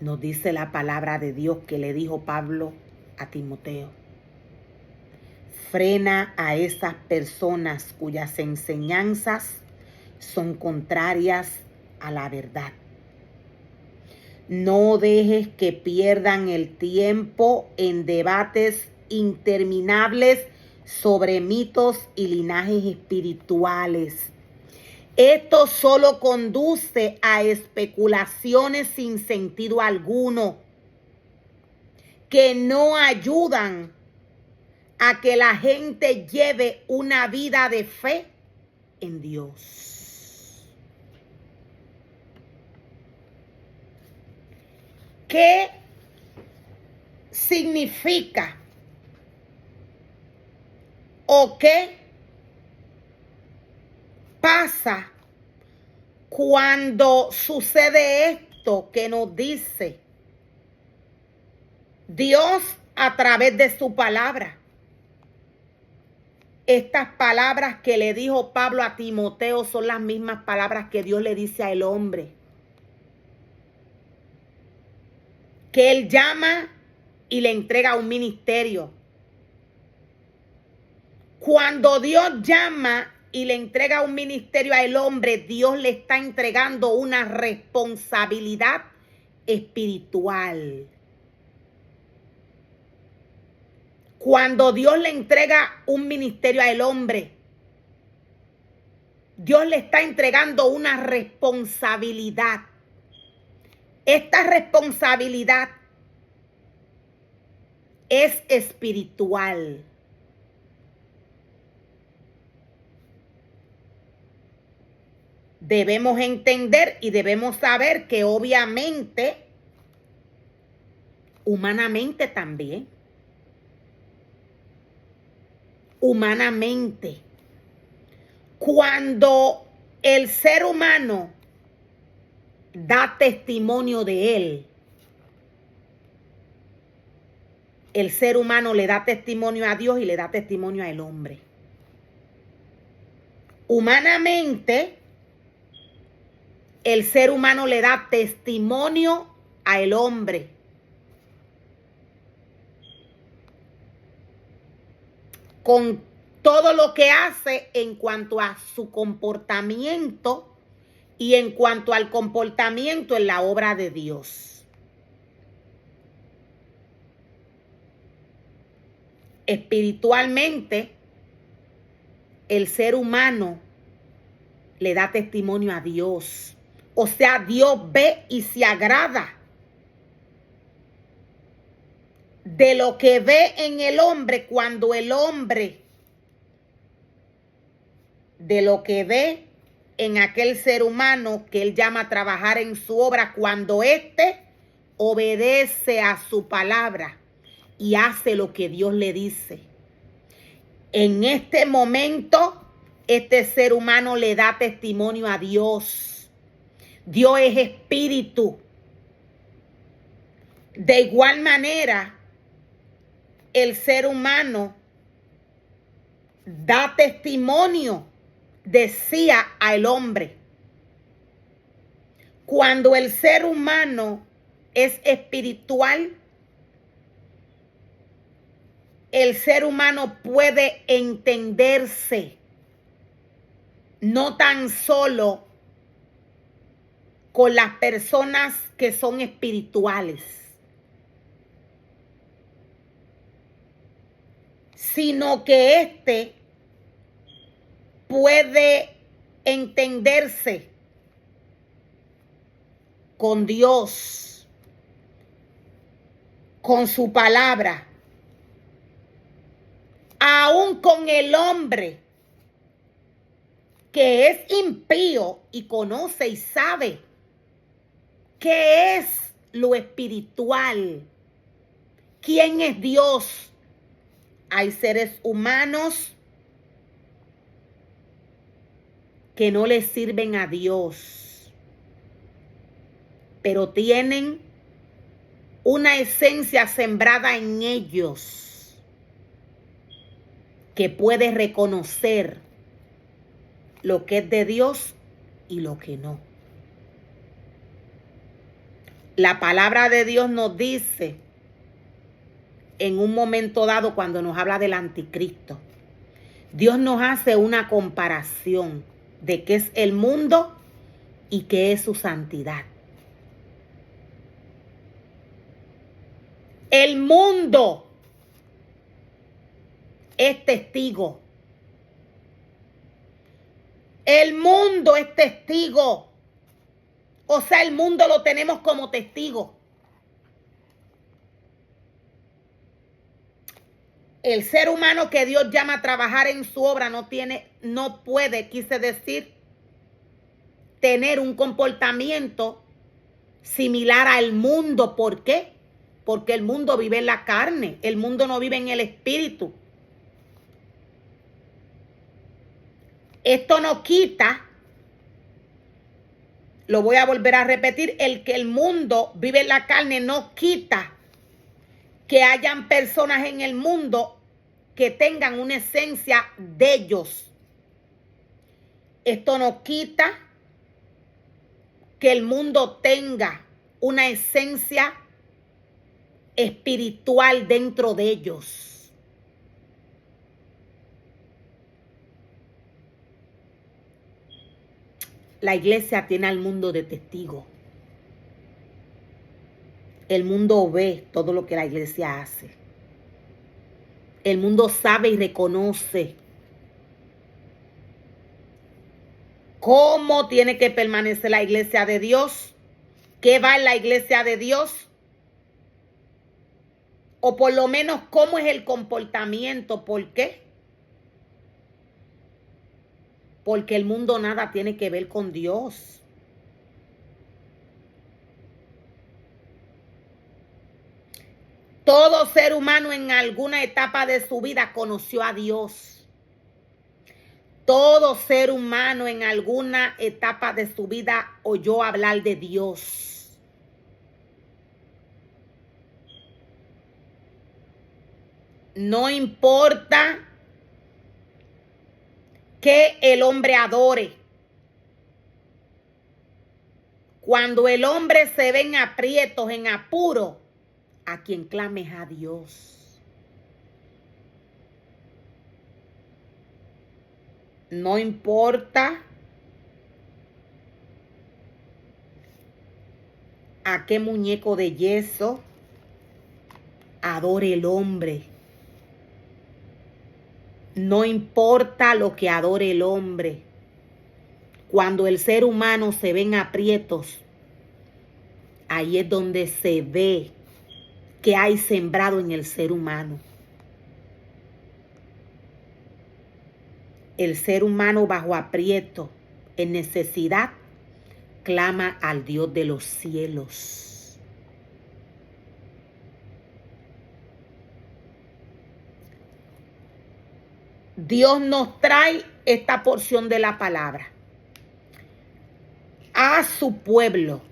Nos dice la palabra de Dios que le dijo Pablo a Timoteo. Frena a esas personas cuyas enseñanzas son contrarias a la verdad. No dejes que pierdan el tiempo en debates interminables sobre mitos y linajes espirituales. Esto solo conduce a especulaciones sin sentido alguno, que no ayudan a que la gente lleve una vida de fe en Dios. ¿Qué significa o qué pasa cuando sucede esto que nos dice Dios a través de su palabra? Estas palabras que le dijo Pablo a Timoteo son las mismas palabras que Dios le dice al hombre. Que él llama y le entrega un ministerio. Cuando Dios llama y le entrega un ministerio al hombre, Dios le está entregando una responsabilidad espiritual. Cuando Dios le entrega un ministerio al hombre, Dios le está entregando una responsabilidad. Esta responsabilidad es espiritual. Debemos entender y debemos saber que obviamente, humanamente también, humanamente, cuando el ser humano da testimonio de él, el ser humano le da testimonio a Dios y le da testimonio al hombre. Humanamente, el ser humano le da testimonio al hombre. Con todo lo que hace en cuanto a su comportamiento y en cuanto al comportamiento en la obra de Dios. Espiritualmente, el ser humano le da testimonio a Dios. O sea, Dios ve y se agrada de lo que ve en el hombre cuando el hombre, de lo que ve en aquel ser humano que él llama a trabajar en su obra, cuando éste obedece a su palabra y hace lo que Dios le dice. En este momento, este ser humano le da testimonio a Dios. Dios es espíritu. De igual manera, el ser humano da testimonio, decía al hombre. Cuando el ser humano es espiritual, el ser humano puede entenderse, no tan solo con las personas que son espirituales, sino que éste puede entenderse con Dios, con su palabra, aún con el hombre que es impío y conoce y sabe qué es lo espiritual, quién es Dios. Hay seres humanos que no le sirven a Dios, pero tienen una esencia sembrada en ellos que puede reconocer lo que es de Dios y lo que no. La palabra de Dios nos dice en un momento dado cuando nos habla del anticristo. Dios nos hace una comparación de qué es el mundo y qué es su santidad. El mundo es testigo. El mundo es testigo. O sea, el mundo lo tenemos como testigo. El ser humano que Dios llama a trabajar en su obra no puede, quise decir, tener un comportamiento similar al mundo. ¿Por qué? Porque el mundo vive en la carne, el mundo no vive en el espíritu. Esto no quita, lo voy a volver a repetir, el que el mundo vive en la carne no quita que hayan personas en el mundo que tengan una esencia de ellos. Esto no quita que el mundo tenga una esencia espiritual dentro de ellos. La iglesia tiene al mundo de testigo. El mundo ve todo lo que la iglesia hace. El mundo sabe y reconoce cómo tiene que permanecer la iglesia de Dios, qué va en la iglesia de Dios, o por lo menos cómo es el comportamiento. ¿Por qué? Porque el mundo nada tiene que ver con Dios. Todo ser humano en alguna etapa de su vida conoció a Dios. Todo ser humano en alguna etapa de su vida oyó hablar de Dios. No importa que el hombre adore. Cuando el hombre se ve en aprietos, en apuro, a quien clames a Dios. No importa a qué muñeco de yeso adore el hombre. No importa lo que adore el hombre. Cuando el ser humano se ve en aprietos, ahí es donde se ve que hay sembrado en el ser humano. El ser humano bajo aprieto, en necesidad, clama al Dios de los cielos. Dios nos trae esta porción de la palabra a su pueblo